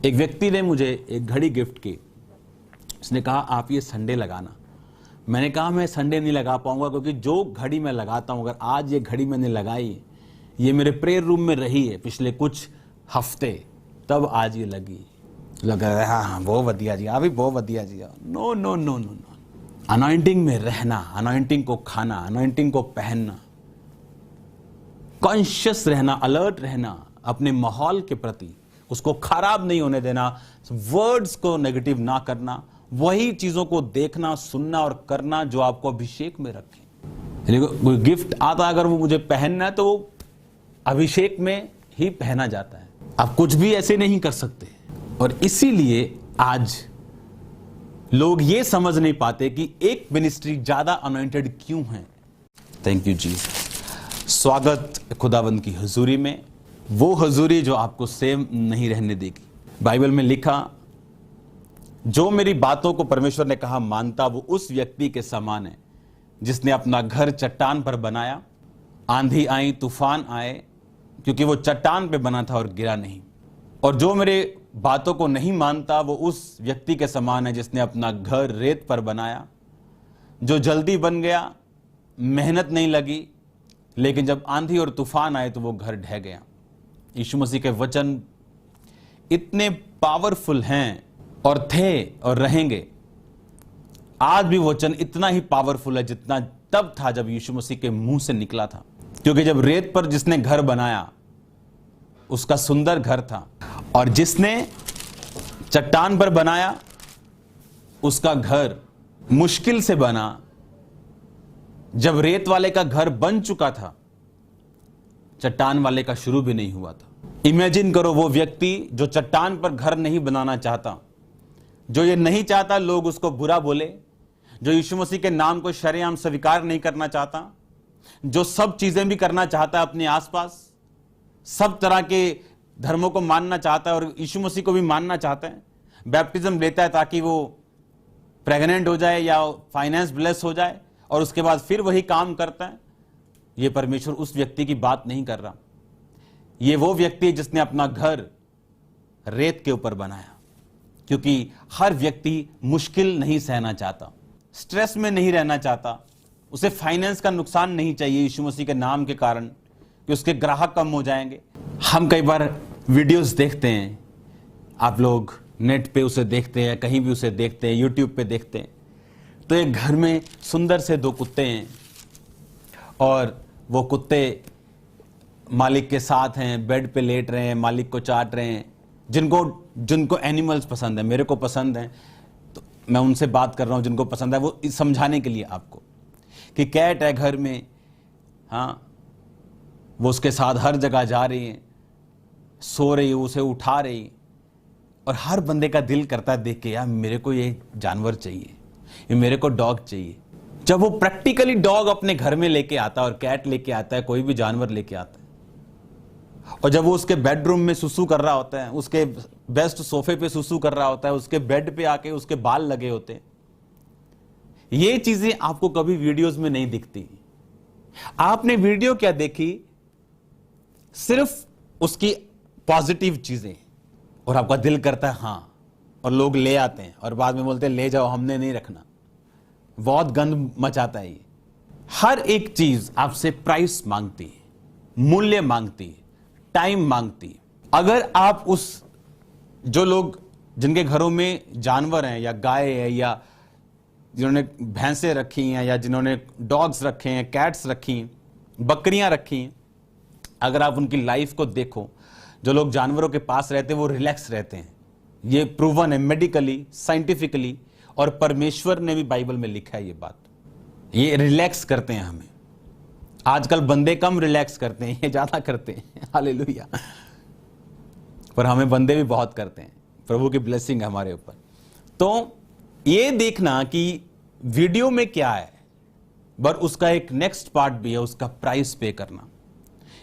एक व्यक्ति ने मुझे एक घड़ी गिफ्ट की। उसने कहा आप ये संडे लगाना। मैंने कहा मैं संडे नहीं लगा पाऊंगा, क्योंकि जो घड़ी मैं लगाता हूं, अगर आज ये घड़ी मैंने लगाई, ये मेरे प्रेयर रूम में रही है पिछले कुछ हफ्ते, तब आज ये लगा। हाँ बहुत वधिया जी, हाँ भी बहुत वधिया जी। No no no no no, anointing में रहना, अनॉइंटिंग को खाना, अनॉइंटिंग को पहनना, कॉन्शियस रहना, अलर्ट रहना अपने माहौल के प्रति, उसको खराब नहीं होने देना, वर्ड्स को नेगेटिव ना करना, वही चीजों को देखना, सुनना और करना जो आपको अभिषेक में रखे। कोई गिफ्ट आता, अगर वो मुझे पहनना है तो वो अभिषेक में ही पहना जाता है। आप कुछ भी ऐसे नहीं कर सकते। और इसीलिए आज लोग ये समझ नहीं पाते कि एक मिनिस्ट्री ज्यादा अनॉइंटेड क्यों है। Thank you Jesus. स्वागत खुदावंद की हुजूरी में, वो हुजूरी जो आपको सेम नहीं रहने देगी। बाइबल में लिखा, जो मेरी बातों को परमेश्वर ने कहा मानता, वो उस व्यक्ति के समान है जिसने अपना घर चट्टान पर बनाया। आंधी आई, तूफान आए, क्योंकि वो चट्टान पे बना था और गिरा नहीं। और जो मेरे बातों को नहीं मानता, वो उस व्यक्ति के समान है जिसने अपना घर रेत पर बनाया, जो जल्दी बन गया, मेहनत नहीं लगी, लेकिन जब आंधी और तूफान आए तो वो घर ढह गया। यीशु मसीह के वचन इतने पावरफुल हैं और थे और रहेंगे। आज भी वचन इतना ही पावरफुल है जितना तब था जब यीशु मसीह के मुंह से निकला था। क्योंकि जब रेत पर जिसने घर बनाया, उसका सुंदर घर था, और जिसने चट्टान पर बनाया, उसका घर मुश्किल से बना। जब रेत वाले का घर बन चुका था, चट्टान वाले का शुरू भी नहीं हुआ था। इमेजिन करो, वो व्यक्ति जो चट्टान पर घर नहीं बनाना चाहता, जो ये नहीं चाहता लोग उसको बुरा बोले, जो यीशु मसीह के नाम को शरेआम स्वीकार नहीं करना चाहता, जो सब चीजें भी करना चाहता है अपने आसपास, सब तरह के धर्मों को मानना चाहता है और यीशु मसीह को भी मानना चाहता है, बैप्टिज्म लेता है ताकि वो प्रेग्नेंट हो जाए या फाइनेंस ब्लेस हो जाए, और उसके बाद फिर वही काम करता है। ये परमेश्वर उस व्यक्ति की बात नहीं कर रहा। ये वो व्यक्ति है जिसने अपना घर रेत के ऊपर बनाया। क्योंकि हर व्यक्ति मुश्किल नहीं सहना चाहता, स्ट्रेस में नहीं रहना चाहता, उसे फाइनेंस का नुकसान नहीं चाहिए यीशु मसीह के नाम के कारण कि उसके ग्राहक कम हो जाएंगे। हम कई बार वीडियोस देखते हैं, आप लोग नेट पे उसे देखते हैं, कहीं भी उसे देखते हैं, यूट्यूब पे देखते हैं, तो एक घर में सुंदर से दो कुत्ते हैं और वो कुत्ते मालिक के साथ हैं, बेड पे लेट रहे हैं, मालिक को चाट रहे हैं। जिनको एनिमल्स पसंद है, मेरे को पसंद है, तो मैं उनसे बात कर रहा हूँ जिनको पसंद है, वो समझाने के लिए आपको कि कैट है घर में, हाँ, वो उसके साथ हर जगह जा रही है, सो रही है, उसे उठा रही, और हर बंदे का दिल करता है देख के, यार मेरे को ये जानवर चाहिए, ये मेरे को डॉग चाहिए। जब वो प्रैक्टिकली डॉग अपने घर में लेके आता है और कैट लेके आता है, कोई भी जानवर लेके आता है, और जब वो उसके बेडरूम में सुसु कर रहा होता है, उसके बेस्ट सोफे पे सुसु कर रहा होता है, उसके बेड पे आके उसके बाल लगे होते हैं, ये चीजें आपको कभी वीडियोस में नहीं दिखती। आपने वीडियो क्या देखी? सिर्फ उसकी पॉजिटिव चीजें, और आपका दिल करता है हाँ, और लोग ले आते हैं और बाद में बोलते हैं ले जाओ, हमने नहीं रखना। बहुत गंद मचाता है ये। हर एक चीज आपसे प्राइस मांगती है, मूल्य मांगती है, टाइम मांगती है। अगर आप उस जो लोग जिनके घरों में जानवर हैं या गाय है, या जिन्होंने भैंसें रखी हैं, या जिन्होंने डॉग्स रखे हैं, कैट्स रखी हैं, बकरियां रखी हैं, अगर आप उनकी लाइफ को देखो, जो लोग जानवरों के पास रहते हैं वो रिलैक्स रहते हैं। ये प्रूवन है मेडिकली, साइंटिफिकली, और परमेश्वर ने भी बाइबल में लिखा है ये बात। ये रिलैक्स करते हैं हमें। आजकल बंदे कम रिलैक्स करते हैं, ये ज्यादा करते हैं, हालेलुया। पर हमें बंदे भी बहुत करते हैं। प्रभु की ब्लेसिंग है हमारे ऊपर। तो ये देखना कि वीडियो में क्या है, पर उसका एक नेक्स्ट पार्ट भी है, उसका प्राइस पे करना।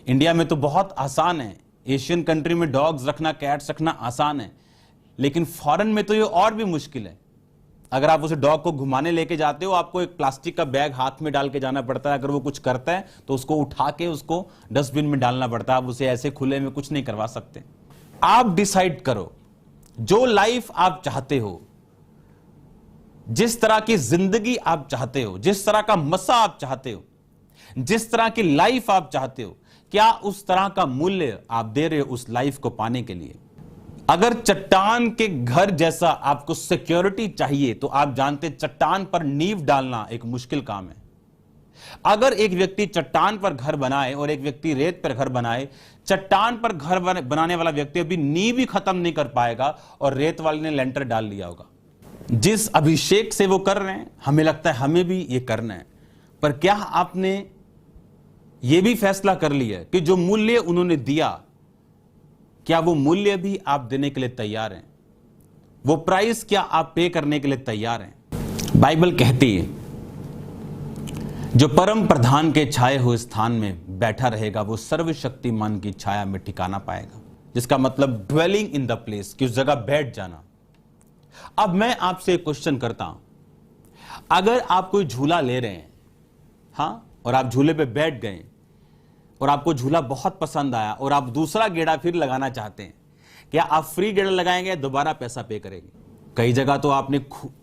इंडिया में तो बहुत आसान है, एशियन कंट्री में डॉग्स रखना, कैट्स रखना आसान है, लेकिन फॉरेन में तो ये और भी मुश्किल है। अगर आप उसे डॉग को घुमाने लेके जाते हो, आपको एक प्लास्टिक का बैग हाथ में डाल के जाना पड़ता है। अगर वो कुछ करता है तो उसको उठा के उसको डस्टबिन में डालना पड़ता है। आप उसे ऐसे खुले में कुछ नहीं करवा सकते। आप डिसाइड करो जो लाइफ आप चाहते हो, जिस तरह की जिंदगी आप चाहते हो, जिस तरह का मसा आप चाहते हो, जिस तरह की लाइफ आप चाहते हो, क्या उस तरह का मूल्य आप दे रहे हो उस लाइफ को पाने के लिए? अगर चट्टान के घर जैसा आपको सिक्योरिटी चाहिए तो आप जानते चट्टान पर नींव डालना एक मुश्किल काम है। अगर एक व्यक्ति चट्टान पर घर बनाए और एक व्यक्ति रेत पर घर बनाए, चट्टान पर घर बनाने वाला व्यक्ति अभी नींव भी खत्म नहीं कर पाएगा और रेत वाले ने लेंटर डाल लिया होगा। जिस अभिषेक से वो कर रहे हैं, हमें लगता है हमें भी ये करना है, पर क्या आपने ये भी फैसला कर लिया कि जो मूल्य उन्होंने दिया, क्या वो मूल्य भी आप देने के लिए तैयार हैं? वो प्राइस क्या आप पे करने के लिए तैयार हैं? बाइबल कहती है जो परम प्रधान के छाए हुए स्थान में बैठा रहेगा वो सर्वशक्तिमान की छाया में ठिकाना पाएगा, जिसका मतलब ड्वेलिंग इन द प्लेस, कि उस जगह बैठ जाना। अब मैं आपसे एक क्वेश्चन करता हूं, अगर आप कोई झूला ले रहे हैं, हां, और आप झूले पे बैठ गए और आपको झूला बहुत पसंद आया और आप दूसरा गेड़ा फिर लगाना चाहते हैं, क्या आप फ्री गेड़ा लगाएंगे, दोबारा पैसा पे करेंगे? कई जगह तो आपने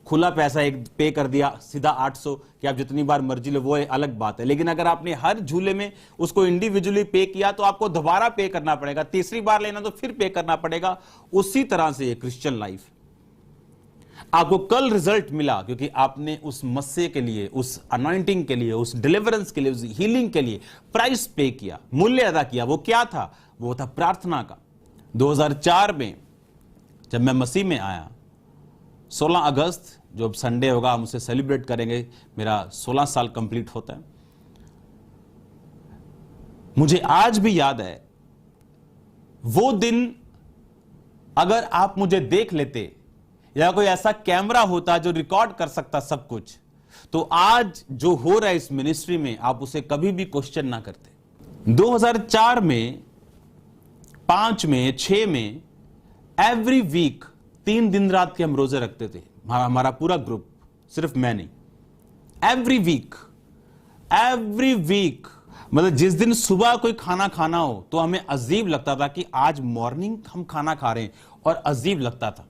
खुला पैसा एक पे कर दिया सीधा 800 कि आप जितनी बार मर्जी लो, वो अलग बात है। लेकिन अगर आपने हर झूले में उसको इंडिविजुअली पे किया तो आपको दोबारा पे करना पड़ेगा, तीसरी बार लेना तो फिर पे करना पड़ेगा। उसी तरह से ये क्रिश्चियन लाइफ, आपको कल रिजल्ट मिला क्योंकि आपने उस मस्से के लिए, उस अनॉइंटिंग के लिए, उस डिलीवरेंस के लिए, उस हीलिंग के लिए प्राइस पे किया, मूल्य अदा किया। वो क्या था? वो था प्रार्थना का। 2004 में जब मैं मसीह में आया, 16 अगस्त जो अब संडे होगा हम उसे सेलिब्रेट करेंगे, मेरा 16 साल कंप्लीट होता है। मुझे आज भी याद है वो दिन, अगर आप मुझे देख लेते या कोई ऐसा कैमरा होता जो रिकॉर्ड कर सकता सब कुछ, तो आज जो हो रहा है इस मिनिस्ट्री में आप उसे कभी भी क्वेश्चन ना करते। 2004 में, 5 में, 6 में एवरी वीक 3 दिन रात के हम रोजे रखते थे, हमारा पूरा ग्रुप, सिर्फ मैं नहीं। एवरी वीक मतलब जिस दिन सुबह कोई खाना खाना हो तो हमें अजीब लगता था कि आज मॉर्निंग हम खाना खा रहे हैं, और अजीब लगता था।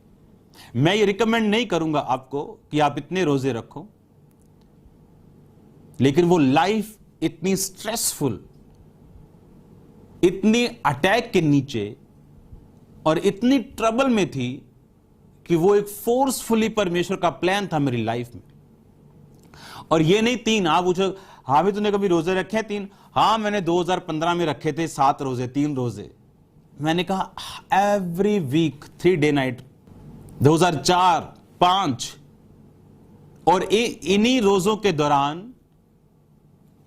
मैं ये रिकमेंड नहीं करूंगा आपको कि आप इतने रोजे रखो, लेकिन वो लाइफ इतनी स्ट्रेसफुल, इतनी अटैक के नीचे और इतनी ट्रबल में थी कि वो एक फोर्सफुली परमेश्वर का प्लान था मेरी लाइफ में। और ये नहीं 3, आप पूछो हाँ भी तूने कभी रोजे रखे हैं 3? हाँ, मैंने 2015 में रखे थे 7 रोजे, 3 रोजे। मैंने कहा एवरी वीक 3 डे नाइट, 2004, 5, और इन्हीं रोजों के दौरान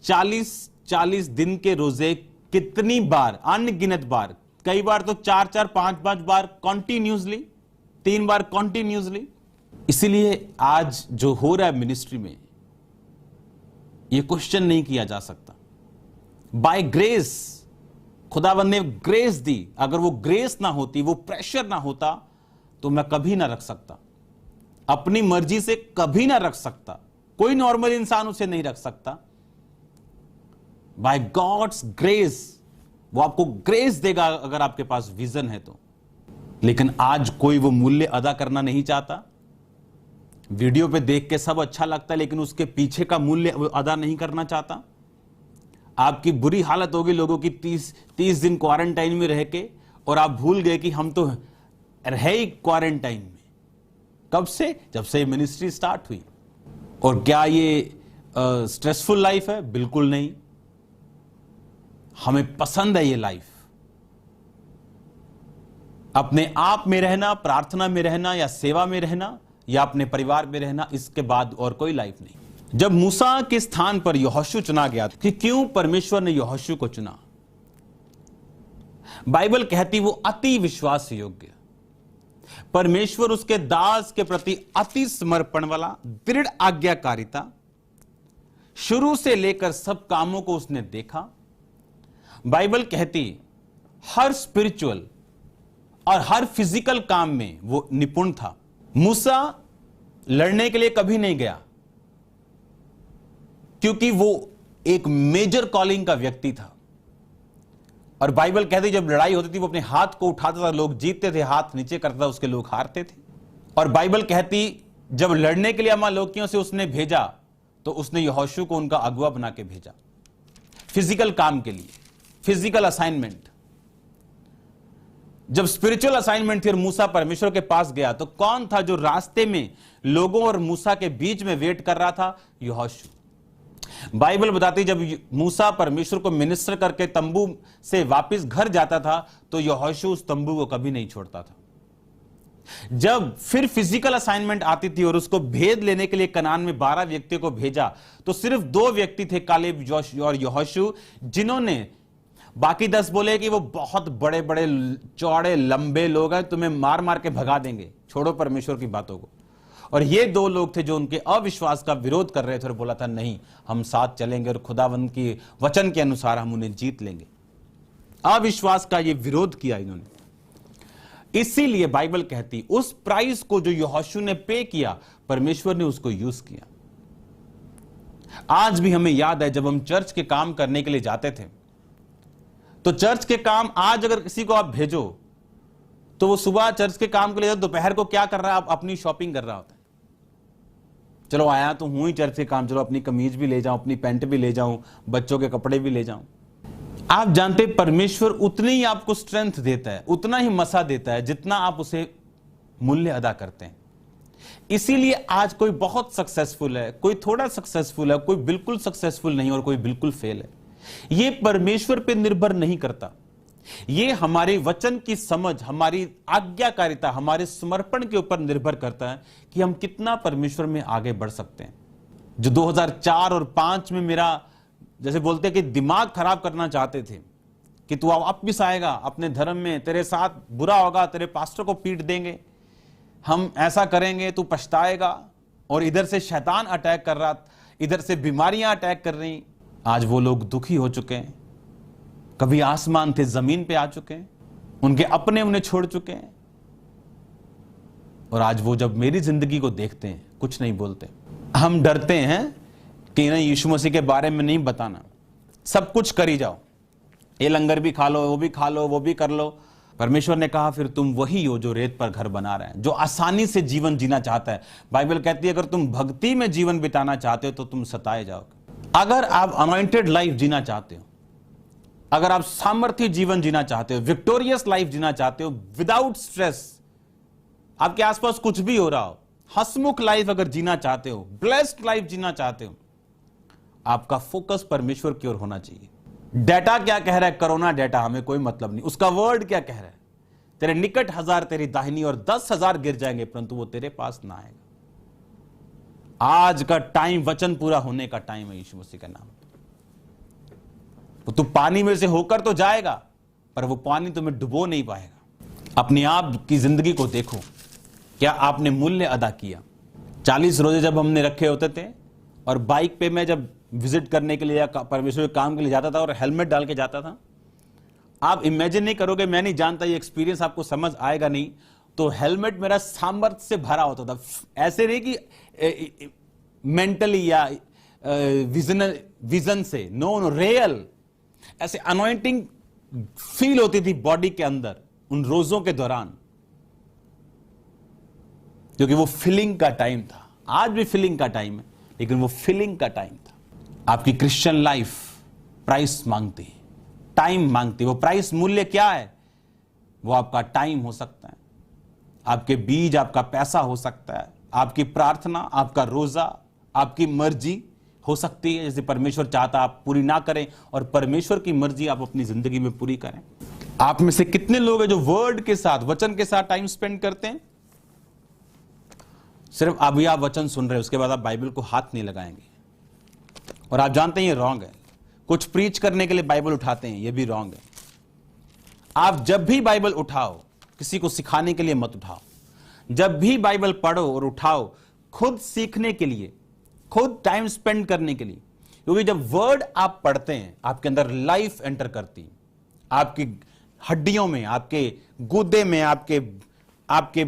40 दिन के रोजे कितनी बार, अनगिनत बार, कई बार तो 4, 5 बार कॉन्टिन्यूसली, 3 बार कॉन्टिन्यूसली। इसीलिए आज जो हो रहा है मिनिस्ट्री में, यह क्वेश्चन नहीं किया जा सकता। बाय ग्रेस, खुदावंद ने ग्रेस दी। अगर वो ग्रेस ना होती, वो प्रेशर ना होता, तो मैं कभी ना रख सकता, अपनी मर्जी से कभी ना रख सकता, कोई नॉर्मल इंसान उसे नहीं रख सकता। बाय गॉड्स ग्रेस, वो आपको ग्रेस देगा अगर आपके पास विजन है तो। लेकिन आज कोई वो मूल्य अदा करना नहीं चाहता। वीडियो पे देख के सब अच्छा लगता है, लेकिन उसके पीछे का मूल्य वो अदा नहीं करना चाहता। आपकी बुरी हालत होगी लोगों की 30 दिन क्वारंटाइन में रह के, और आप भूल गए कि हम तो रहे ही क्वारंटाइन में। कब से? जब से मिनिस्ट्री स्टार्ट हुई। और क्या ये स्ट्रेसफुल लाइफ है? बिल्कुल नहीं। हमें पसंद है ये लाइफ। अपने आप में रहना, प्रार्थना में रहना, या सेवा में रहना, या अपने परिवार में रहना, इसके बाद और कोई लाइफ नहीं। जब मूसा के स्थान पर यहोशू चुना गया, कि क्यों परमेश्वर ने यहोशू को चुना? बाइबल कहती वो अति विश्वास योग्य, परमेश्वर उसके दास के प्रति अति समर्पण वाला, दृढ़ आज्ञाकारिता, शुरू से लेकर सब कामों को उसने देखा। बाइबल कहती हर स्पिरिचुअल और हर फिजिकल काम में वो निपुण था। मूसा लड़ने के लिए कभी नहीं गया, क्योंकि वो एक मेजर कॉलिंग का व्यक्ति था। और बाइबल कहती जब लड़ाई होती थी वो अपने हाथ को उठाता था, लोग जीतते थे, हाथ नीचे करता था, उसके लोग हारते थे। और बाइबल कहती जब लड़ने के लिए अमालेकियों से उसने भेजा तो उसने यहोशू को उनका अगुआ बना के भेजा, फिजिकल काम के लिए, फिजिकल असाइनमेंट। जब स्पिरिचुअल असाइनमेंट थी और मूसा परमेश्वर के पास गया तो कौन था जो रास्ते में लोगों और मूसा के बीच में वेट कर रहा था? यहोशू। बाइबल बताती जब मूसा परमेश्वर को मिनिस्टर करके तंबू से वापस घर जाता था तो यहोशू उस तंबू को कभी नहीं छोड़ता था। जब फिर फिजिकल असाइनमेंट आती थी और उसको भेद लेने के लिए कनान में 12 व्यक्तियों को भेजा तो सिर्फ 2 व्यक्ति थे, कालेब और यहोशू, जिन्होंने, बाकी 10 बोले कि वो बहुत बड़े बड़े चौड़े लंबे लोग हैं, तुम्हें मार मार के भगा देंगे, छोड़ो परमेश्वर की बातों को। और ये 2 लोग थे जो उनके अविश्वास का विरोध कर रहे थे और बोला था नहीं, हम साथ चलेंगे और खुदावंद की वचन के अनुसार हम उन्हें जीत लेंगे। अविश्वास का ये विरोध किया इन्होंने। इसीलिए बाइबल कहती उस प्राइस को जो यहोशू ने पे किया, परमेश्वर ने उसको यूज किया। आज भी हमें याद है जब हम चर्च के काम करने के लिए जाते थे तो चर्च के काम, आज अगर किसी को आप भेजो तो वो सुबह चर्च के काम के लिए, दोपहर को क्या कर रहा है? अपनी शॉपिंग कर रहा होता है। चलो आया तो हूं ही चर्च के काम, चलो अपनी कमीज भी ले जाऊं, अपनी पैंट भी ले जाऊं, बच्चों के कपड़े भी ले जाऊं। आप जानते परमेश्वर उतनी ही आपको स्ट्रेंथ देता है, उतना ही मसा देता है जितना आप उसे मूल्य अदा करते हैं। इसीलिए आज कोई बहुत सक्सेसफुल है, कोई थोड़ा सक्सेसफुल है, कोई बिल्कुल सक्सेसफुल नहीं और कोई बिल्कुल फेल है। ये परमेश्वर पे निर्भर नहीं करता। ये हमारे वचन की समझ, हमारी आज्ञाकारिता, हमारे समर्पण के ऊपर निर्भर करता है कि हम कितना परमेश्वर में आगे बढ़ सकते हैं। जो 2004 और 2005 में मेरा, जैसे बोलते हैं कि दिमाग खराब करना चाहते थे कि तू वापस आएगा अपने धर्म में, तेरे साथ बुरा होगा, तेरे पास्टर को पीट देंगे, हम ऐसा करेंगे, तू पछताएगा। और इधर से शैतान अटैक कर रहा, इधर से बीमारियां अटैक कर रही। आज वो लोग दुखी हो चुके हैं, कभी आसमान थे जमीन पे आ चुके हैं, उनके अपने उन्हें छोड़ चुके हैं। और आज वो जब मेरी जिंदगी को देखते हैं कुछ नहीं बोलते। हम डरते हैं कि नहीं, यीशु मसीह के बारे में नहीं बताना, सब कुछ करी जाओ, ये लंगर भी खा लो, वो भी खा लो, वो भी कर लो। परमेश्वर ने कहा फिर तुम वही हो जो रेत पर घर बना रहे हैं, जो आसानी से जीवन जीना चाहता है। बाइबल कहती है अगर तुम भक्ति में जीवन बिताना चाहते हो तो तुम सताए जाओगे। अगर आप अनॉइंटेड लाइफ जीना चाहते हो, अगर आप सामर्थ्य जीवन जीना चाहते हो, विक्टोरियस लाइफ जीना चाहते हो, विदाउट स्ट्रेस, आपके आसपास कुछ भी हो रहा हो, हंसमुख लाइफ अगर जीना चाहते हो, ब्लेस्ड लाइफ जीना चाहते हो, आपका फोकस परमेश्वर की ओर होना चाहिए। डेटा क्या कह रहा है? कोरोना डेटा हमें कोई मतलब नहीं, उसका वर्ड क्या कह रहा है? तेरे निकट 1000 तेरी दाहिनी और 10,000 गिर जाएंगे परंतु वो तेरे पास ना आएगा। आज का टाइम वचन पूरा होने का टाइम है यीशु मसीह का नाम। तो तू पानी में से होकर तो जाएगा पर वो पानी तुम्हें डुबो नहीं पाएगा। अपने आप की जिंदगी को देखो, क्या आपने मूल्य अदा किया? 40 रोजे जब हमने रखे होते थे और बाइक पे मैं जब विजिट करने के लिए या परमेश्वर के काम के लिए जाता था और हेलमेट डाल के जाता था, आप इमेजिन नहीं करोगे, मैं नहीं जानता ये एक्सपीरियंस आपको समझ आएगा नहीं, तो हेलमेट मेरा सामर्थ्य से भरा होता था। ऐसे नहीं कि मेंटली या विजन से, नो, रियल, ऐसे अनॉइंटिंग फील होती थी बॉडी के अंदर उन रोजों के दौरान, क्योंकि वो फिलिंग का टाइम था। आज भी फिलिंग का टाइम है लेकिन वो फिलिंग का टाइम था। आपकी क्रिश्चियन लाइफ प्राइस मांगती है, टाइम मांगती है। वो प्राइस मूल्य क्या है? वो आपका टाइम हो सकता है, आपके बीज, आपका पैसा हो सकता है, आपकी प्रार्थना, आपका रोजा, आपकी मर्जी हो सकती है। जैसे परमेश्वर चाहता आप पूरी ना करें और परमेश्वर की मर्जी आप अपनी जिंदगी में पूरी करें। आप में से कितने लोग हैं जो वर्ड के साथ, वचन के साथ टाइम स्पेंड करते हैं? सिर्फ अभी आप वचन सुन रहे हैं, उसके बाद आप बाइबल को हाथ नहीं लगाएंगे। और आप जानते हैं ये रॉन्ग है। कुछ प्रीच करने के लिए बाइबल उठाते हैं, ये भी रॉन्ग है। आप जब भी बाइबल उठाओ, किसी को सिखाने के लिए मत उठाओ। जब भी बाइबल पढ़ो और उठाओ, खुद सीखने के लिए, खुद टाइम स्पेंड करने के लिए। क्योंकि जब वर्ड आप पढ़ते हैं, आपके अंदर लाइफ एंटर करती है, आपकी हड्डियों में, आपके गुर्दे में, आपके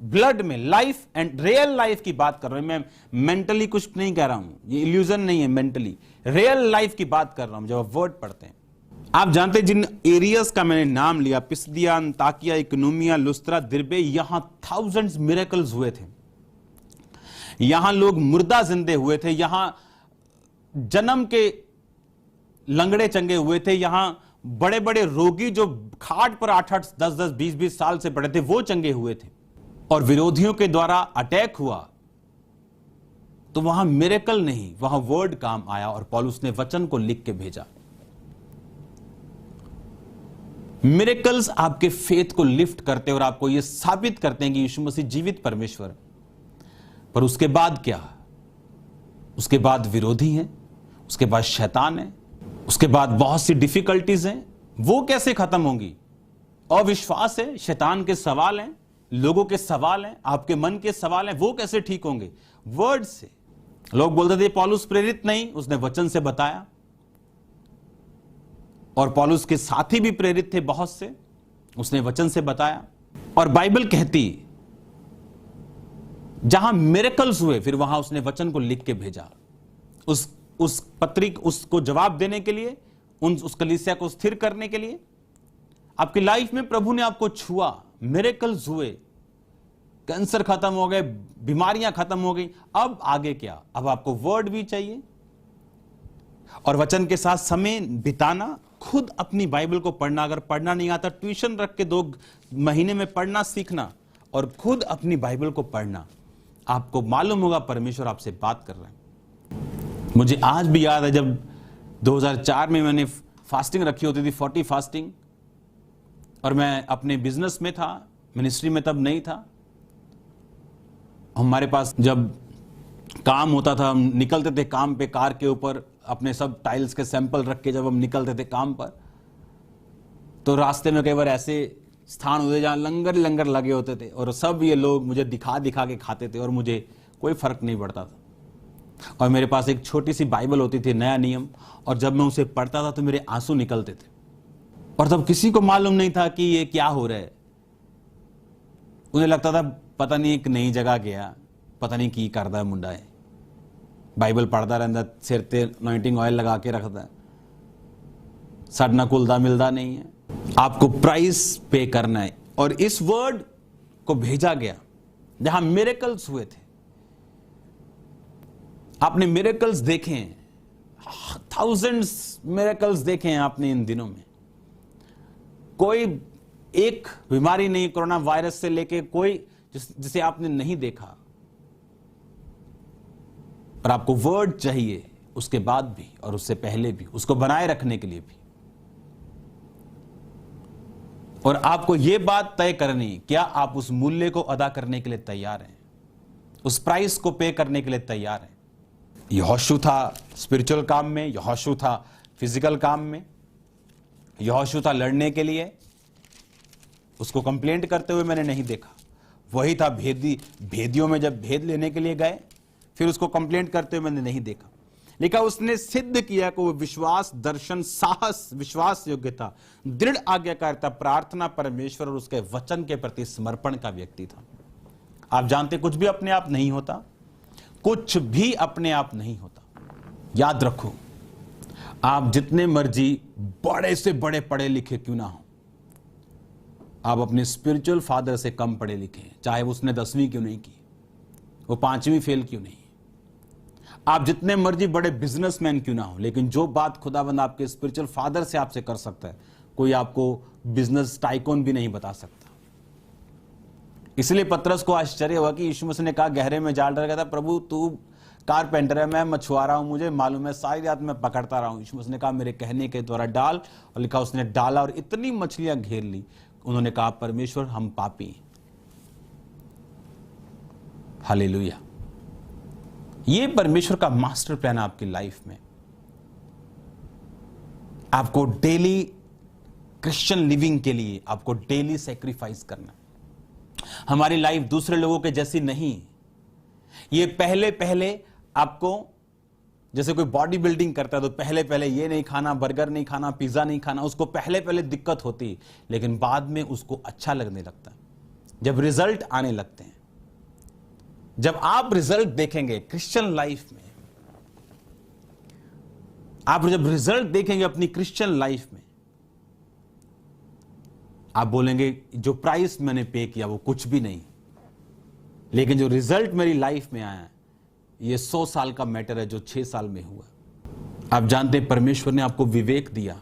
ब्लड में लाइफ एंड रियल लाइफ की बात कर रहा हूं मैं। मेंटली कुछ नहीं कह रहा हूं, ये इल्यूजन नहीं है, मेंटली रियल लाइफ की बात कर रहा हूं। जब आप वर्ड पढ़ते हैं, आप जानते हैं जिन एरियाज का मैंने नाम लिया, पिसिदिया, अंताकिया, इकोनोमिया, लुस्त्रा, दिरबे, यहां थाउजेंड्स मिरेकल्स हुए थे। यहां लोग मुर्दा जिंदे हुए थे, यहां जन्म के लंगड़े चंगे हुए थे, यहां बड़े बड़े रोगी जो खाट पर 8-8, 10-10, 20-20 साल से पड़े थे वो चंगे हुए थे। और विरोधियों के द्वारा अटैक हुआ तो वहां मिरेकल नहीं, वहां वर्ड काम आया और पौलुस ने वचन को लिख के भेजा। मिरेकल्स आपके फेथ को लिफ्ट करते और आपको यह साबित करते हैं कि यीशु मसीह जीवित परमेश्वर। पर उसके बाद क्या? उसके बाद विरोधी हैं, उसके बाद शैतान है, उसके बाद बहुत सी डिफिकल्टीज हैं। वो कैसे खत्म होंगी? अविश्वास है, शैतान के सवाल हैं, लोगों के सवाल हैं, आपके मन के सवाल हैं, वो कैसे ठीक होंगे? वर्ड से। लोग बोलते थे पौलुस प्रेरित नहीं, उसने वचन से बताया। और पौलुस के साथी भी प्रेरित थे बहुत से, उसने वचन से बताया। और बाइबल कहती जहां मिरेकल्स हुए फिर वहां उसने वचन को लिख के भेजा, उस पत्रिक उसको जवाब देने के लिए, उस कलीसिया को स्थिर करने के लिए। आपकी लाइफ में प्रभु ने आपको छुआ, मिरेकल्स हुए, कैंसर खत्म हो गए, बीमारियां खत्म हो गई। अब आगे क्या? अब आपको वर्ड भी चाहिए और वचन के साथ समय बिताना, खुद अपनी बाइबल को पढ़ना। अगर पढ़ना नहीं आता, ट्यूशन रख के 2 महीने में पढ़ना सीखना और खुद अपनी बाइबल को पढ़ना। आपको मालूम होगा परमेश्वर आपसे बात कर रहे हैं। मुझे आज भी याद है जब 2004 में मैंने फास्टिंग रखी होती थी, 40 फास्टिंग, और मैं अपने बिजनेस में था, मिनिस्ट्री में तब नहीं था। हमारे पास जब काम होता था, हम निकलते थे काम पे, कार के ऊपर अपने सब टाइल्स के सैंपल रख के जब हम निकलते थे काम पर, तो रास्ते में कई बार ऐसे स्थान होते जहां लंगर लंगर लगे होते थे और सब ये लोग मुझे दिखा दिखा के खाते थे और मुझे कोई फर्क नहीं पड़ता था। और मेरे पास एक छोटी सी बाइबल होती थी, नया नियम, और जब मैं उसे पढ़ता था तो मेरे आंसू निकलते थे। और तब किसी को मालूम नहीं था कि ये क्या हो रहा है। उन्हें लगता था पता नहीं एक नई जगह गया, पता नहीं की करता है मुंडा है, बाइबल पढ़ता रहता, सिर ते अनॉइंटिंग ऑयल लगा के रखता है, सड़ना कुलदा मिलदा नहीं है। आपको प्राइस पे करना है। और इस वर्ड को भेजा गया जहां मिरेकल्स हुए थे। आपने मिरेकल्स देखे हैं, थाउजेंड्स मिरेकल्स देखे हैं आपने इन दिनों में। कोई एक बीमारी नहीं, कोरोना वायरस से लेके कोई जिसे आपने नहीं देखा। और आपको वर्ड चाहिए उसके बाद भी और उससे पहले भी, उसको बनाए रखने के लिए भी। और आपको यह बात तय करनी, क्या आप उस मूल्य को अदा करने के लिए तैयार हैं, उस प्राइस को पे करने के लिए तैयार हैं। यहोशू था स्पिरिचुअल काम में, यहोशू था फिजिकल काम में, यहोशू था लड़ने के लिए, उसको कंप्लेंट करते हुए मैंने नहीं देखा। वही था भेदियों में जब भेद लेने के लिए गए, फिर उसको कंप्लेंट करते हुए मैंने नहीं देखा। लिखा उसने सिद्ध किया कि वो विश्वास, दर्शन, साहस, विश्वास योग्यता, दृढ़ आज्ञाकारिता, प्रार्थना, परमेश्वर और उसके वचन के प्रति समर्पण का व्यक्ति था। आप जानते कुछ भी अपने आप नहीं होता, कुछ भी अपने आप नहीं होता। याद रखो, आप जितने मर्जी बड़े से बड़े पढ़े लिखे क्यों ना हो, आप अपने स्पिरिचुअल फादर से कम पढ़े लिखे, चाहे उसने 10वीं क्यों नहीं की, वो 5वीं फेल क्यों नहीं। आप जितने मर्जी बड़े बिजनेसमैन क्यों ना हो, लेकिन जो बात खुदावंद आपके स्पिरिचुअल फादर से आपसे कर सकता है, कोई आपको बिजनेस टाइकून भी नहीं बता सकता। इसलिए पतरस को आश्चर्य हुआ कि यीशु मसीह ने कहा, गहरे में जाल डर गया था, प्रभु तू कारपेंटर है, मैं मछुआरा हूं, मुझे मालूम है, सारी रात मैं पकड़ता रहा हूं। यीशु मसीह ने कहा मेरे कहने के द्वारा डाल, और लिखा उसने डाला और इतनी मछलियां घेर ली। उन्होंने कहा परमेश्वर हम पापी हैं। हालेलुया। ये परमेश्वर का मास्टर प्लान है आपकी लाइफ में। आपको डेली क्रिश्चियन लिविंग के लिए आपको डेली सैक्रिफाइस करना। हमारी लाइफ दूसरे लोगों के जैसी नहीं। ये पहले आपको, जैसे कोई बॉडी बिल्डिंग करता है तो पहले ये नहीं खाना, बर्गर नहीं खाना, पिज्जा नहीं खाना, उसको पहले दिक्कत होती, लेकिन बाद में उसको अच्छा लगने लगता है जब रिजल्ट आने लगते हैं। जब आप रिजल्ट देखेंगे क्रिश्चियन लाइफ में, आप जब रिजल्ट देखेंगे अपनी क्रिश्चियन लाइफ में, आप बोलेंगे जो प्राइस मैंने पे किया वो कुछ भी नहीं, लेकिन जो रिजल्ट मेरी लाइफ में आया ये 100 साल का मैटर है जो 6 साल में हुआ। आप जानते हैं परमेश्वर ने आपको विवेक दिया,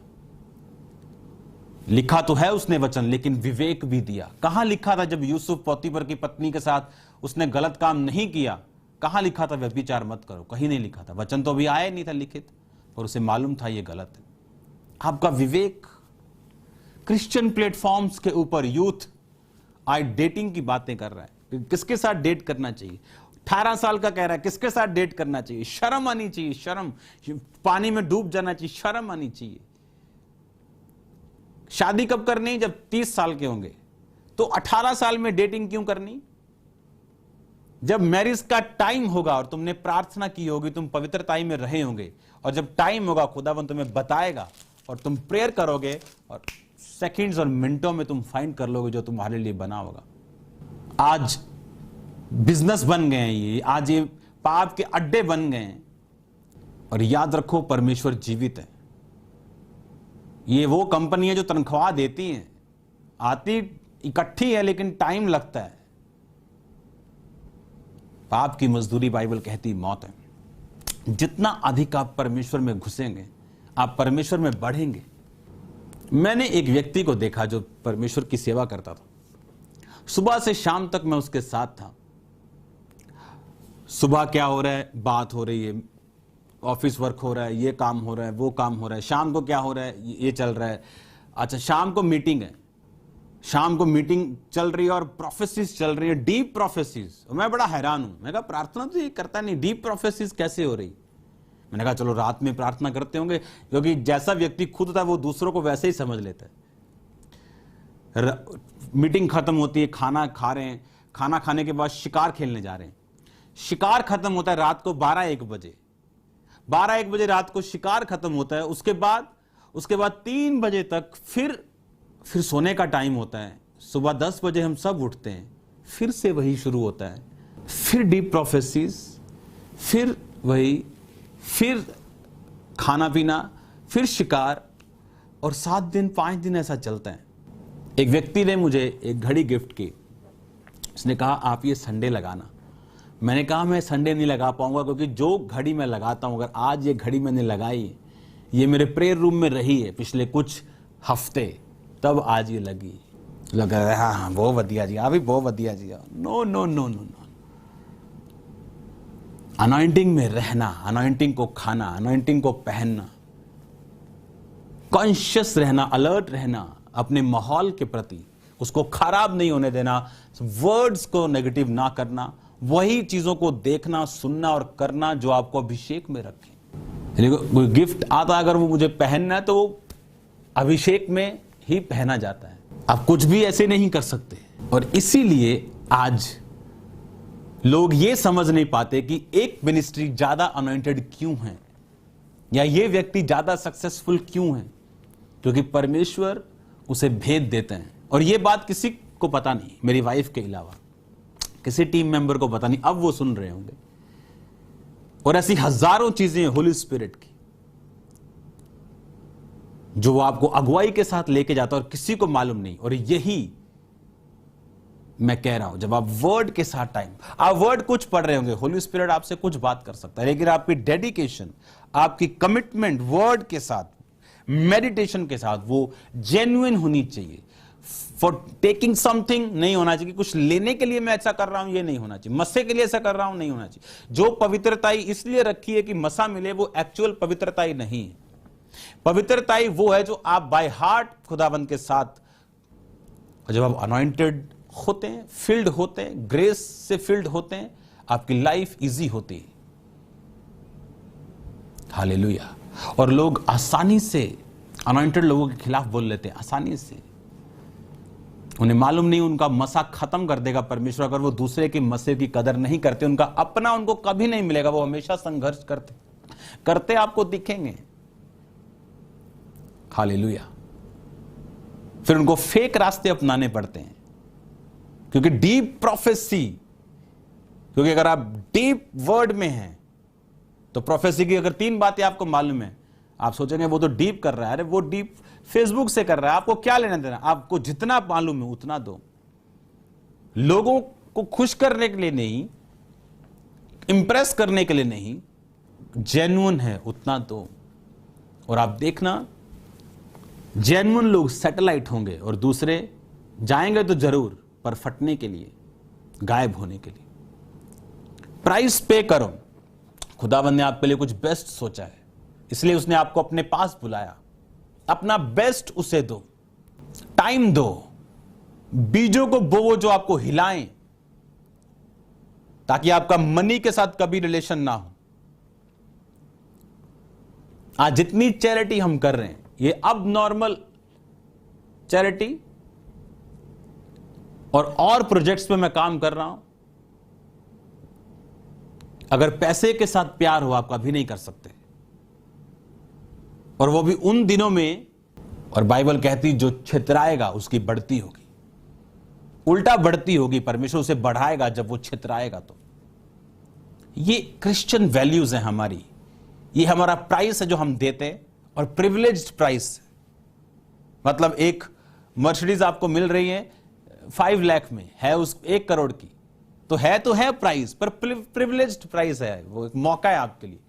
लिखा तो है उसने वचन, लेकिन विवेक भी दिया। कहां लिखा था जब यूसुफ पोतीफर की पत्नी के साथ उसने गलत काम नहीं किया, कहां लिखा था व्यभिचार मत करो? कहीं नहीं लिखा था, वचन तो अभी आया नहीं था लिखित, और उसे मालूम था ये गलत है। आपका विवेक। क्रिश्चियन प्लेटफॉर्म्स के ऊपर यूथ आज डेटिंग की बातें कर रहा है, किसके साथ डेट करना चाहिए। 18 साल का कह रहा है किसके साथ डेट करना चाहिए। शर्म आनी चाहिए, शर्म। पानी में डूब जाना चाहिए, शर्म आनी चाहिए। शादी कब करनी? जब 30 साल के होंगे। तो 18 साल में डेटिंग क्यों करनी? जब मैरिज का टाइम होगा और तुमने प्रार्थना की होगी, तुम पवित्रताई में रहे होंगे, और जब टाइम होगा खुदावन तुम्हें बताएगा और तुम प्रेयर करोगे और सेकंड्स और मिनटों में तुम फाइंड कर लोगे जो तुम्हारे लिए बना होगा। आज बिजनेस बन गए हैं आज ये पाप के अड्डे बन गए हैं। और याद रखो परमेश्वर जीवित है। ये वो कंपनी है जो तनख्वाह देती है, आती इकट्ठी है लेकिन टाइम लगता है। पाप की मजदूरी बाइबल कहती मौत है। जितना अधिक आप परमेश्वर में घुसेंगे आप परमेश्वर में बढ़ेंगे। मैंने एक व्यक्ति को देखा जो परमेश्वर की सेवा करता था। सुबह से शाम तक मैं उसके साथ था। सुबह क्या हो रहा है, बात हो रही है, ऑफिस वर्क हो रहा है, ये काम हो रहा है, वो काम हो रहा है। शाम को क्या हो रहा है, ये चल रहा है। अच्छा, शाम को मीटिंग है, शाम को मीटिंग चल रही है और प्रोफेसीज चल रही है, डीप प्रोफेसीज। मैं बड़ा हैरान हूं। मैं कहा प्रार्थना तो ये करता नहीं, डीप प्रोफेसीज कैसे हो रही? मैंने कहा चलो रात में प्रार्थना करते होंगे, क्योंकि जैसा व्यक्ति खुद होता है वो दूसरों को वैसे ही समझ लेता है। मीटिंग खत्म होती है, खाना खा रहे हैं, खाना खाने के बाद शिकार खेलने जा रहे हैं। शिकार खत्म होता है रात को 12-1 बजे। 12-1 बजे रात को शिकार खत्म होता है। उसके बाद 3 बजे तक फिर सोने का टाइम होता है। सुबह 10 बजे हम सब उठते हैं, फिर से वही शुरू होता है। फिर डीप प्रोफेसीज, फिर वही, फिर खाना पीना, फिर शिकार, और 7 दिन 5 दिन ऐसा चलता है। एक व्यक्ति ने मुझे एक घड़ी गिफ्ट की। उसने कहा आप ये संडे लगाना। मैंने कहा मैं संडे नहीं लगा पाऊंगा, क्योंकि जो घड़ी मैं लगाता हूं, अगर आज ये घड़ी मैंने लगाई, ये मेरे प्रेयर रूम में रही है पिछले कुछ हफ्ते, तब आज ये लगी। लगा हाँ बहुत वधिया जी, अभी बहुत वधिया जी। No no no no no. Anointing में रहना, अनॉइंटिंग को खाना, अनॉइंटिंग को पहनना, कॉन्शियस रहना, अलर्ट रहना अपने माहौल के प्रति, उसको खराब नहीं होने देना, वर्ड्स को नेगेटिव ना करना, वही चीजों को देखना, सुनना और करना जो आपको अभिषेक में रखे। कोई गिफ्ट आता अगर वो मुझे पहनना है तो वो अभिषेक में ही पहना जाता है। आप कुछ भी ऐसे नहीं कर सकते। और इसीलिए आज लोग ये समझ नहीं पाते कि एक मिनिस्ट्री ज्यादा अनॉइंटेड क्यों है, या ये व्यक्ति ज्यादा सक्सेसफुल क्यों है, क्योंकि परमेश्वर उसे भेद देते हैं। और ये बात किसी को पता नहीं, मेरी वाइफ के अलावा किसी टीम मेंबर को पता नहीं। अब वो सुन रहे होंगे। और ऐसी हजारों चीजें होली स्पिरिट की जो वो आपको अगुवाई के साथ लेके जाता है और किसी को मालूम नहीं। और यही मैं कह रहा हूं, जब आप वर्ड के साथ टाइम, आप वर्ड कुछ पढ़ रहे होंगे, होली स्पिरिट आपसे कुछ बात कर सकता है, लेकिन आपकी डेडिकेशन, आपकी कमिटमेंट वर्ड के साथ, मेडिटेशन के साथ वो जेन्युइन होनी चाहिए। फॉर टेकिंग समथिंग नहीं होना चाहिए, कुछ लेने के लिए मैं ऐसा कर रहा हूं, ये नहीं होना चाहिए। मस्से के लिए ऐसा कर रहा हूं, नहीं होना चाहिए। जो पवित्रताई इसलिए रखी है कि मसा मिले, वो एक्चुअल पवित्रताई नहीं है। पवित्रताई वो है जो आप बाय हार्ट खुदाबंद के साथ, और जब आप अनॉइंटेड होते हैं, फिल्ड होते हैं, ग्रेस से फिल्ड होते हैं, आपकी लाइफ इजी होती है। हालेलुया। और लोग आसानी से अनॉइंटेड लोगों के खिलाफ बोल लेते हैं, आसानी से। उन्हें मालूम नहीं उनका मसा खत्म कर देगा परमेश्वर अगर वो दूसरे के मसे की कदर नहीं करते। उनका अपना उनको कभी नहीं मिलेगा। वो हमेशा संघर्ष करते आपको दिखेंगे। हालेलुया। फिर उनको फेक रास्ते अपनाने पड़ते हैं, क्योंकि डीप प्रोफेसी, क्योंकि अगर आप डीप वर्ड में हैं तो प्रोफेसी की अगर 3 बातें आपको मालूम है, आप सोचेंगे वो तो डीप कर रहा है। अरे वो डीप फेसबुक से कर रहा है, आपको क्या लेना देना? आपको जितना मालूम है उतना दो। लोगों को खुश करने के लिए नहीं, इंप्रेस करने के लिए नहीं, जेन्युइन है उतना दो। और आप देखना, जेन्युइन लोग सैटेलाइट होंगे और दूसरे जाएंगे तो जरूर, पर फटने के लिए, गायब होने के लिए। प्राइस पे करो। खुदावंद ने आपके लिए कुछ बेस्ट सोचा है, इसलिए उसने आपको अपने पास बुलाया। अपना बेस्ट उसे दो, टाइम दो, बीजों को बोवो जो आपको हिलाएं, ताकि आपका मनी के साथ कभी रिलेशन ना हो। आज जितनी चैरिटी हम कर रहे हैं, ये अब नॉर्मल चैरिटी और प्रोजेक्ट्स पे मैं काम कर रहा हूं। अगर पैसे के साथ प्यार हो, आप कभी नहीं कर सकते, और वो भी उन दिनों में। और बाइबल कहती जो छितराएगा उसकी बढ़ती होगी, उल्टा बढ़ती होगी। परमेश्वर उसे बढ़ाएगा जब वो छितराएगा। तो ये क्रिश्चियन वैल्यूज है हमारी, ये हमारा प्राइस है जो हम देते हैं, और प्रिविलेज्ड प्राइस। मतलब एक मर्सिडीज आपको मिल रही है 5 लाख में, है उस 1 करोड़ की, तो है प्राइस, पर प्रिविलेज्ड प्राइस है। वो एक मौका है आपके लिए।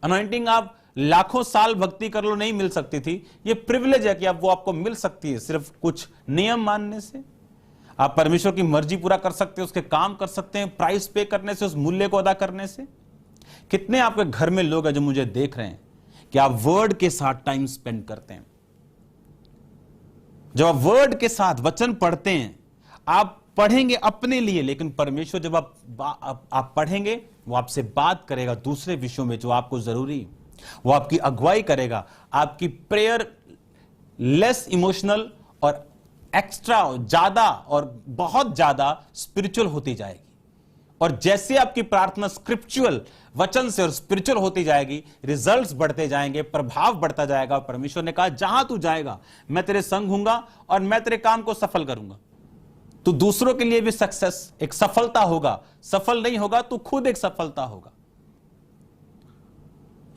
अनॉइंटिंग आप लाखों साल भक्ति कर लो, नहीं मिल सकती थी। ये प्रिविलेज है कि अब वो आपको मिल सकती है, सिर्फ कुछ नियम मानने से। आप परमेश्वर की मर्जी पूरा कर सकते हैं, उसके काम कर सकते हैं, प्राइस पे करने से, उस मूल्य को अदा करने से। कितने आपके घर में लोग हैं जो मुझे देख रहे हैं कि आप वर्ड के साथ टाइम स्पेंड करते हैं। जब आप वर्ड के साथ वचन पढ़ते हैं, आप पढ़ेंगे अपने लिए, लेकिन परमेश्वर जब आप पढ़ेंगे, वो आपसे बात करेगा दूसरे विषयों में जो आपको जरूरी। वो आपकी अगुवाई करेगा। आपकी प्रेयर लेस इमोशनल और एक्स्ट्रा, ज्यादा और बहुत ज्यादा स्पिरिचुअल होती जाएगी। और जैसे आपकी प्रार्थना स्क्रिप्चुअल वचन से और स्पिरिचुअल होती जाएगी, रिजल्ट्स बढ़ते जाएंगे, प्रभाव बढ़ता जाएगा। परमेश्वर ने कहा जहां तू जाएगा मैं तेरे संग हूंगा और मैं तेरे काम को सफल करूंगा। तो दूसरों के लिए भी सक्सेस, एक सफलता होगा। सफल नहीं होगा तो खुद एक सफलता होगा।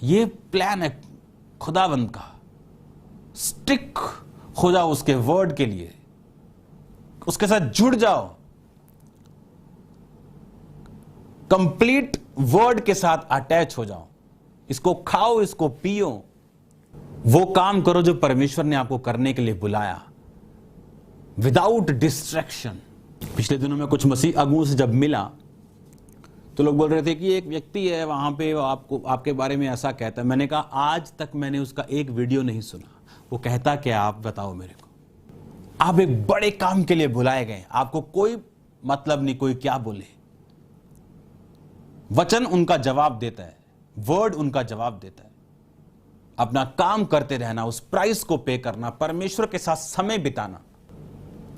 ये प्लान है खुदावंद का। स्टिक हो जाओ उसके वर्ड के लिए, उसके साथ जुड़ जाओ, कंप्लीट वर्ड के साथ अटैच हो जाओ। इसको खाओ, इसको पियो, वो काम करो जो परमेश्वर ने आपको करने के लिए बुलाया, विदाउट डिस्ट्रैक्शन। पिछले दिनों में कुछ मसीह अगुओं से जब मिला तो लोग बोल रहे थे कि एक व्यक्ति है वहां पे, आपको आपके बारे में ऐसा कहता है। मैंने कहा आज तक मैंने उसका एक वीडियो नहीं सुना। वो कहता क्या, आप बताओ मेरे को। आप एक बड़े काम के लिए बुलाए गए, आपको कोई मतलब नहीं कोई क्या बोले। वचन उनका जवाब देता है, वर्ड उनका जवाब देता है। अपना काम करते रहना, उस प्राइस को पे करना, परमेश्वर के साथ समय बिताना।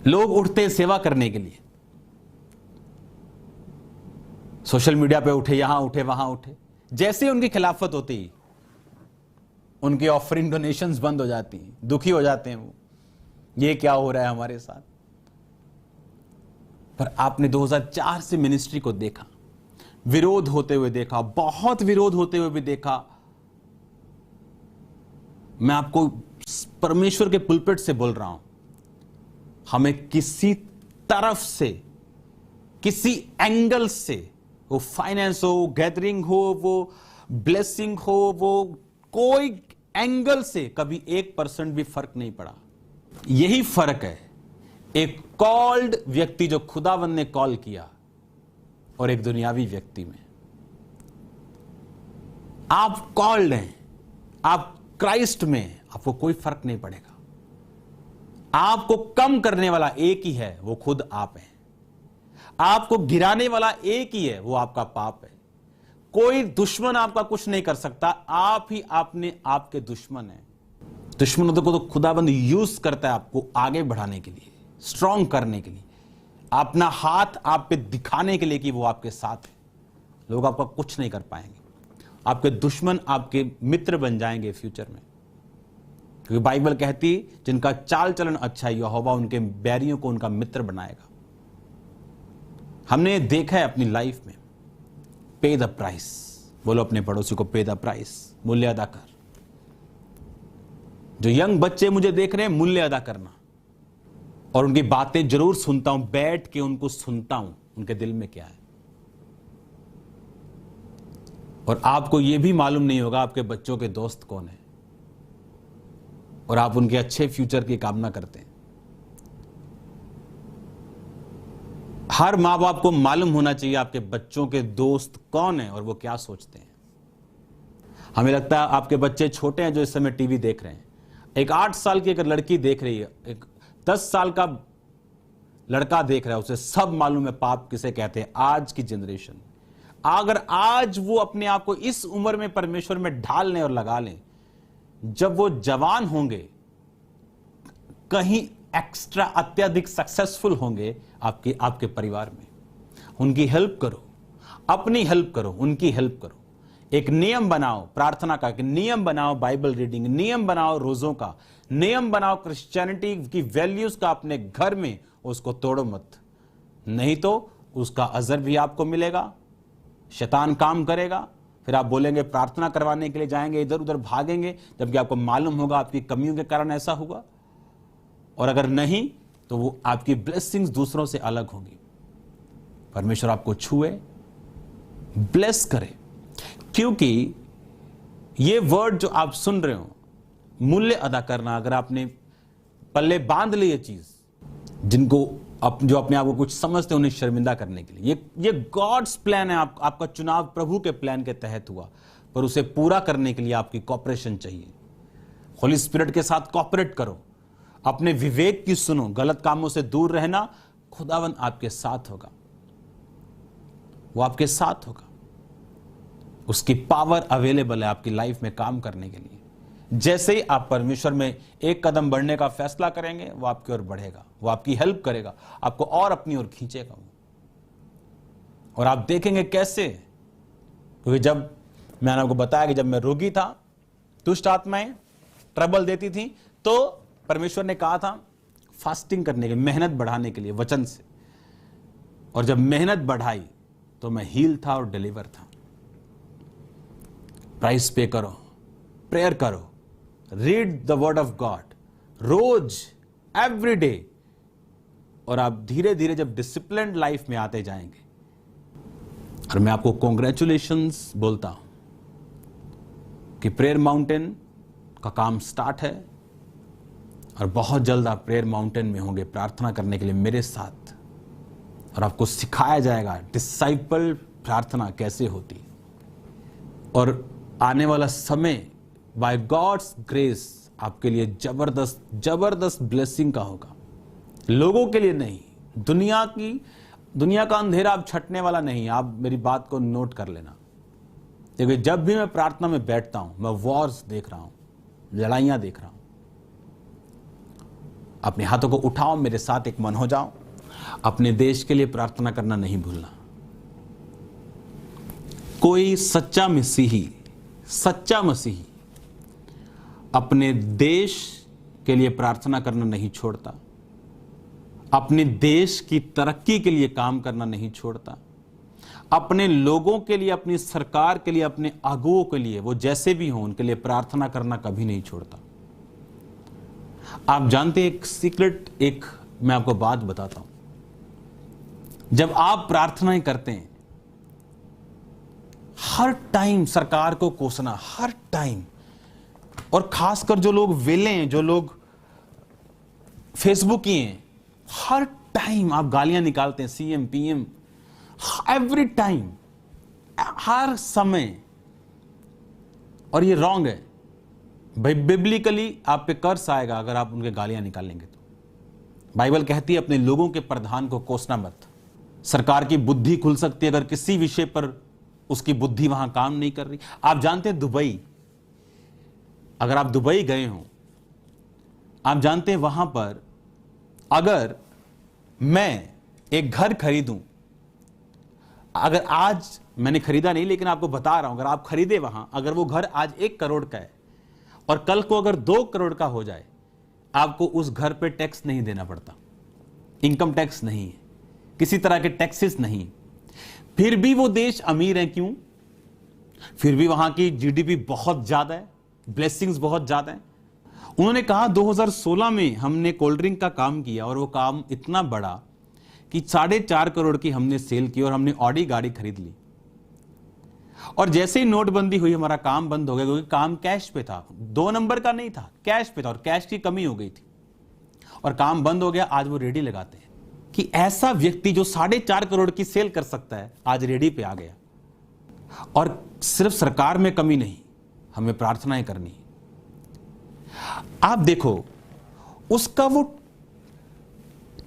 लोग उठते सेवा करने के लिए, सोशल मीडिया पे उठे, यहां उठे, वहां उठे। जैसे उनकी खिलाफत होती, उनकी ऑफरिंग डोनेशंस बंद हो जाती, दुखी हो जाते हैं वो, ये क्या हो रहा है हमारे साथ। पर आपने 2004 से मिनिस्ट्री को देखा, विरोध होते हुए देखा, बहुत विरोध होते हुए भी देखा। मैं आपको परमेश्वर के पुलपिट से बोल रहा हूं, हमें किसी तरफ से, किसी एंगल से, वो फाइनेंस हो, गैदरिंग हो, वो ब्लेसिंग हो, वो कोई एंगल से कभी 1% भी फर्क नहीं पड़ा। यही फर्क है एक कॉल्ड व्यक्ति जो खुदावंद ने कॉल किया और एक दुनियावी व्यक्ति में। आप कॉल्ड हैं, आप क्राइस्ट में हैं, आपको कोई फर्क नहीं पड़ेगा। आपको कम करने वाला एक ही है, वो खुद आप हैं। आपको गिराने वाला एक ही है, वो आपका पाप है। कोई दुश्मन आपका कुछ नहीं कर सकता, आप ही आपने आपके दुश्मन हैं। दुश्मनों को तो खुदाबंद यूज करता है आपको आगे बढ़ाने के लिए, स्ट्रांग करने के लिए, अपना हाथ आप पे दिखाने के लिए कि वो आपके साथ है। लोग आपका कुछ नहीं कर पाएंगे। आपके दुश्मन आपके मित्र बन जाएंगे फ्यूचर में, क्योंकि बाइबल कहती जिनका चाल चलन अच्छा है, यहोवा उनके बैरियों को उनका मित्र बनाएगा। हमने देखा है अपनी लाइफ में। पे द प्राइस, बोलो अपने पड़ोसी को, पे द प्राइस, मूल्य अदा कर। जो यंग बच्चे मुझे देख रहे हैं, मूल्य अदा करना, और उनकी बातें जरूर सुनता हूं, बैठ के उनको सुनता हूं, उनके दिल में क्या है। और आपको यह भी मालूम नहीं होगा आपके बच्चों के दोस्त कौन है, और आप उनके अच्छे फ्यूचर की कामना करते हैं। हर मां बाप को मालूम होना चाहिए आपके बच्चों के दोस्त कौन है और वो क्या सोचते हैं। हमें लगता है आपके बच्चे छोटे हैं जो इस समय टीवी देख रहे हैं। एक 8 साल की अगर लड़की देख रही है, एक 10 साल का लड़का देख रहा है, उसे सब मालूम है पाप किसे कहते हैं। आज की जनरेशन, अगर आज वो अपने आप को इस उम्र में परमेश्वर में ढाल लें और लगा लें, जब वो जवान होंगे, कहीं एक्स्ट्रा अत्यधिक सक्सेसफुल होंगे आपके परिवार में। उनकी हेल्प करो, अपनी हेल्प करो, उनकी हेल्प करो। एक नियम बनाओ प्रार्थना का, नियम बनाओ बाइबल रीडिंग, नियम बनाओ रोजों का, नियम बनाओ क्रिश्चियनिटी की वैल्यूज का अपने घर में। उसको तोड़ो मत, नहीं तो उसका अजर भी आपको मिलेगा। शैतान काम करेगा, फिर आप बोलेंगे प्रार्थना करवाने के लिए जाएंगे, इधर उधर भागेंगे, जबकि आपको मालूम होगा आपकी कमियों के कारण ऐसा हुआ। और अगर नहीं तो वो आपकी ब्लेसिंग्स दूसरों से अलग होंगी। परमेश्वर आपको छुए, ब्लेस करे, क्योंकि ये वर्ड जो आप सुन रहे हो, मूल्य अदा करना, अगर आपने पल्ले बांध ली ये चीज, जिनको जो अपने आप को कुछ समझते हैं उन्हें शर्मिंदा करने के लिए, ये गॉड्स प्लान है। आपका चुनाव प्रभु के प्लान के तहत हुआ, पर उसे पूरा करने के लिए आपकी कॉपरेशन चाहिए। होली स्पिरिट के साथ कॉपरेट करो, अपने विवेक की सुनो, गलत कामों से दूर रहना। खुदावन आपके साथ होगा, वो आपके साथ होगा। उसकी पावर अवेलेबल है आपकी लाइफ में काम करने के लिए। जैसे ही आप परमेश्वर में एक कदम बढ़ने का फैसला करेंगे, वो आपकी ओर बढ़ेगा, वो आपकी हेल्प करेगा, आपको और अपनी ओर खींचेगा। और आप देखेंगे कैसे, क्योंकि जब मैंने आपको बताया कि जब मैं रोगी था, दुष्ट आत्माएं ट्रबल देती थी, तो परमेश्वर ने कहा था फास्टिंग करने के, मेहनत बढ़ाने के लिए वचन से। और जब मेहनत बढ़ाई तो मैं हील था और डिलीवर था। प्राइस पे करो, प्रेयर करो, read the word of God रोज, एवरी डे, और आप धीरे धीरे जब डिसिप्लिन्ड लाइफ में आते जाएंगे। और मैं आपको कॉन्ग्रेचुलेशंस बोलता हूं कि प्रेयर माउंटेन का काम स्टार्ट है, और बहुत जल्द आप प्रेयर माउंटेन में होंगे प्रार्थना करने के लिए मेरे साथ, और आपको सिखाया जाएगा डिसाइपल प्रार्थना कैसे होती। और आने वाला समय बाय गॉड्स ग्रेस आपके लिए जबरदस्त जबरदस्त ब्लेसिंग का होगा। लोगों के लिए नहीं, दुनिया का अंधेरा आप छटने वाला नहीं। आप मेरी बात को नोट कर लेना, क्योंकि जब भी मैं प्रार्थना में बैठता हूं, मैं वॉर्स देख रहा हूं, लड़ाइयां देख रहा हूं। अपने हाथों को उठाओ, मेरे साथ एक मन हो जाओ। अपने देश के लिए प्रार्थना करना नहीं भूलना। कोई सच्चा मसीही अपने देश के लिए प्रार्थना करना नहीं छोड़ता, अपने देश की तरक्की के लिए काम करना नहीं छोड़ता, अपने लोगों के लिए, अपनी सरकार के लिए, अपने अगुओं के लिए, वो जैसे भी हों उनके लिए प्रार्थना करना कभी नहीं छोड़ता। आप जानते हैं एक सीक्रेट, एक मैं आपको बात बताता हूं। जब आप प्रार्थनाएं करते हैं, हर टाइम सरकार को कोसना, हर टाइम, और खासकर जो लोग वेले हैं, जो लोग फेसबुक ही हैं, हर टाइम आप गालियां निकालते हैं, सीएम पीएम, एवरी टाइम, हर समय। और ये रॉन्ग है भाई। बिब्लिकली आप पे कर्स आएगा अगर आप उनके गालियां निकालेंगे तो। बाइबल कहती है अपने लोगों के प्रधान को कोसना मत। सरकार की बुद्धि खुल सकती है अगर किसी विषय पर उसकी बुद्धि वहां काम नहीं कर रही। आप जानते हैं दुबई, अगर आप दुबई गए हो, आप जानते हैं वहां पर अगर मैं एक घर खरीदूं, अगर आज मैंने खरीदा नहीं लेकिन आपको बता रहा हूं, अगर आप खरीदे वहां, अगर वो घर आज 1 करोड़ का है और कल को अगर 2 करोड़ का हो जाए, आपको उस घर पे टैक्स नहीं देना पड़ता। इनकम टैक्स नहीं है, किसी तरह के टैक्सेस नहीं। फिर भी वो देश अमीर है, क्यों? फिर भी वहां की जीडीपी बहुत ज्यादा है, ब्लेसिंग्स बहुत ज्यादा है। उन्होंने कहा 2016 में हमने कोल्ड ड्रिंक का काम किया और वो काम इतना बड़ा कि 4.5 करोड़ की हमने सेल की और हमने ऑडी गाड़ी खरीद ली। और जैसे ही नोटबंदी हुई हमारा काम बंद हो गया, क्योंकि काम कैश पे था, 2 नंबर का नहीं था, कैश पे था और कैश की कमी हो गई थी और काम बंद हो गया। आज वो रेडी लगाते हैं कि ऐसा व्यक्ति जो 4.5 करोड़ की सेल कर सकता है आज रेडी पे आ गया। और सिर्फ सरकार में कमी नहीं, हमें प्रार्थनाएं करनी। आप देखो, उसका वो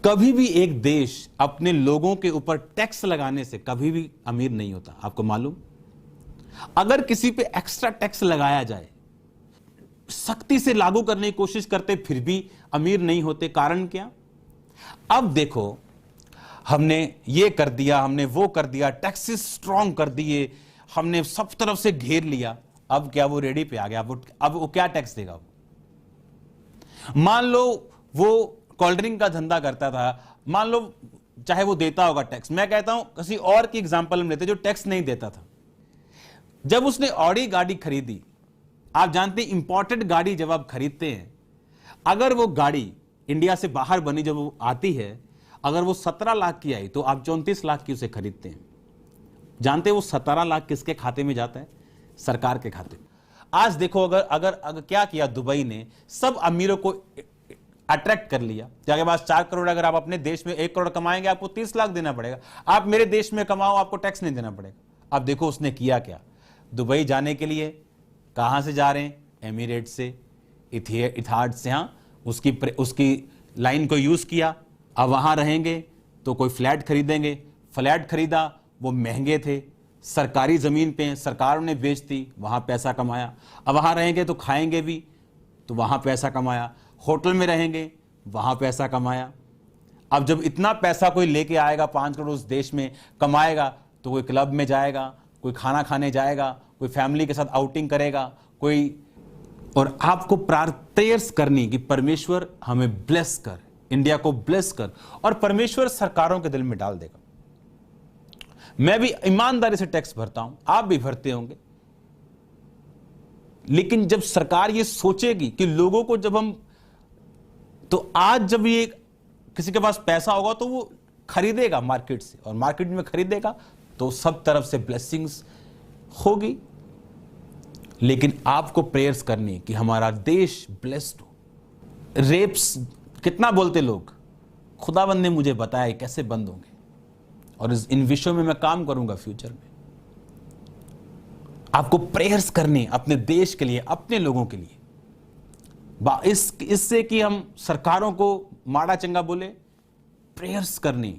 कभी भी एक देश अपने लोगों के ऊपर टैक्स लगाने से कभी भी अमीर नहीं होता। आपको मालूम, अगर किसी पे एक्स्ट्रा टैक्स लगाया जाए, सख्ती से लागू करने की कोशिश करते फिर भी अमीर नहीं होते। कारण क्या? अब देखो, हमने ये कर दिया, हमने वो कर दिया, टैक्सेस स्ट्रांग कर दिए, हमने सब तरफ से घेर लिया। अब क्या वो रेडी पे आ गया? अब वो क्या टैक्स देगा? मान लो वो कोल्ड ड्रिंक का धंधा करता था, मान लो चाहे वो देता होगा टैक्स। मैं कहता हूं किसी और की एग्जांपल हम लेते जो टैक्स नहीं देता था। जब उसने ऑडी गाड़ी खरीदी, आप जानते हैं इंपोर्टेड गाड़ी जब आप खरीदते हैं, अगर वो गाड़ी इंडिया से बाहर बनी जब वो आती है, अगर वो 17 लाख की आई तो आप 34 लाख की उसे खरीदते हैं। जानते हैं वो 17 लाख किसके खाते में जाता है? सरकार के खाते में। आज देखो, अगर क्या किया दुबई ने, सब अमीरों को अट्रैक्ट कर लिया। आपके पास 4 करोड़, अगर आप अपने देश में 1 करोड़ कमाएंगे आपको 30 लाख देना पड़ेगा। आप मेरे देश में कमाओ, आपको टैक्स नहीं देना पड़ेगा। अब देखो उसने किया क्या। दुबई जाने के लिए कहां से जा रहे हैं? एमिरेट से, इथिहाड से। हाँ, उसकी लाइन को यूज किया। अब वहां रहेंगे तो कोई फ्लैट खरीदेंगे, फ्लैट खरीदा, वो महंगे थे, सरकारी जमीन पे सरकार ने बेच दी, वहां पैसा कमाया। अब वहां रहेंगे तो खाएंगे भी, तो वहां पैसा कमाया। होटल में रहेंगे, वहां पैसा कमाया। अब जब इतना पैसा कोई लेके आएगा, 5 करोड़ उस देश में कमाएगा, तो कोई क्लब में जाएगा, कोई खाना खाने जाएगा, कोई फैमिली के साथ आउटिंग करेगा, कोई। और आपको प्रेयर्स करनी कि परमेश्वर हमें ब्लेस कर, इंडिया को ब्लेस कर, और परमेश्वर सरकारों के दिल में डाल देगा। मैं भी ईमानदारी से टैक्स भरता हूं, आप भी भरते होंगे, लेकिन जब सरकार ये सोचेगी कि लोगों को जब हम, तो आज जब ये किसी के पास पैसा होगा तो वो खरीदेगा मार्केट से, और मार्केट में खरीदेगा तो सब तरफ से ब्लेसिंग्स होगी। लेकिन आपको प्रेयर्स करनी कि हमारा देश ब्लेस्ड हो। रेप्स कितना बोलते लोग, खुदावंद ने मुझे बताया कैसे बंद होंगे, और इन विषयों में मैं काम करूंगा फ्यूचर में। आपको प्रेयर्स करनी अपने देश के लिए, अपने लोगों के लिए। इससे कि हम सरकारों को माड़ा चंगा बोले, प्रेयर्स करनी।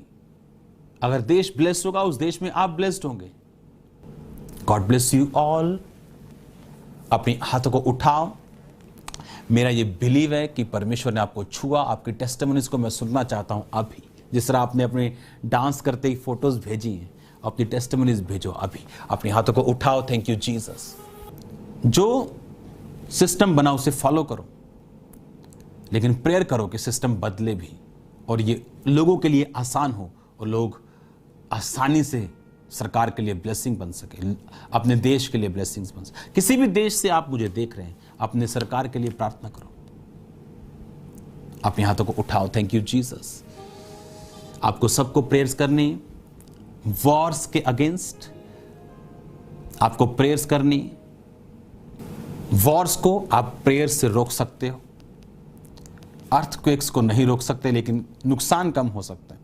अगर देश ब्लेस्ड होगा, उस देश में आप ब्लेस्ड होंगे। God bless you all. अपने हाथों को उठाओ। मेरा ये बिलीव है कि परमेश्वर ने आपको छुआ। आपकी टेस्टिमनीज को मैं सुनना चाहता हूं अभी। जिस तरह आपने अपने डांस करते ही फोटोज भेजी हैं, अपनी टेस्टिमनीज भेजो अभी। अपने हाथों को उठाओ। Thank you Jesus. जो सिस्टम बना उसे फॉलो करो, लेकिन प्रेयर करो कि सिस्टम बदले भी, और ये लोगों के लिए आसान हो, और लोग आसानी से सरकार के लिए ब्लेसिंग बन सके, अपने देश के लिए ब्लेसिंग्स बन सके। किसी भी देश से आप मुझे देख रहे हैं, अपने सरकार के लिए प्रार्थना करो। अपने हाथों को उठाओ। Thank you Jesus. आपको सबको प्रेयर्स करनी, वॉर्स के अगेंस्ट आपको प्रेयर्स करनी। वॉर्स को आप प्रेयर से रोक सकते हो, अर्थक्वेक्स को नहीं रोक सकते, लेकिन नुकसान कम हो सकता है।